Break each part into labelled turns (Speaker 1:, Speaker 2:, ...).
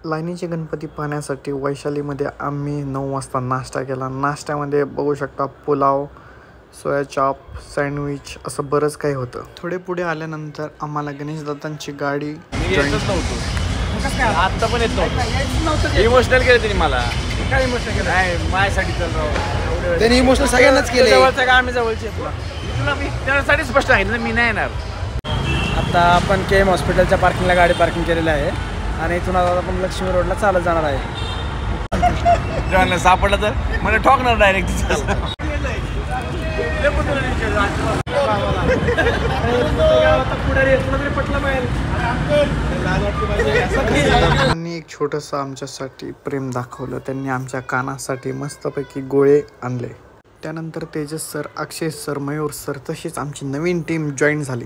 Speaker 1: लाईनीचे गणपती पाहण्यासाठी वैशालीमध्ये आम्ही 9 वाजता नाश्ता केला. नाश्त्यामध्ये बघू शकता पुलाव, सोया चाप, सँडविच असं बरंच काही होतं. थोडे पुढे आल्यानंतर आम्हाला गणेश दादांची गाडी
Speaker 2: आता पण येत नव्हतं. इमोशनल केलं त्यांनी मला. काय इमोशनल केलं? नाही माझ्यासाठी चल राव.
Speaker 3: त्यांनी इमोशनल सगळ्यांनाच केलं.
Speaker 2: जवळचं का आम्ही जवळचे तुला मी त्यासाठी स्पष्ट सांगितलं मी नाही येणार.
Speaker 3: आता आपण KM हॉस्पिटलच्या पार्किंगला गाडी पार्किंग केलेली आहे आणि इथून आता आपण लक्ष्मी रोडला चालत जाणार आहे.
Speaker 2: जेव्हा सापडलं तर मला ठोकणार डायरेक्ट.
Speaker 1: त्यांनी एक छोटंसं आमच्यासाठी प्रेम दाखवलं. त्यांनी आमच्या कानासाठी मस्तपैकी गोळे आणले. त्यानंतर तेजस सर, अक्षय सर, मयूर सर तशीच आमची नवीन टीम जॉईन झाली.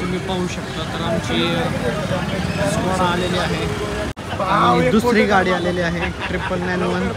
Speaker 3: तुम्ही पाहू शकता तर आमची स्क्वॉड आलेली आहे आणि दुसरी गाडी आलेली आहे 9991.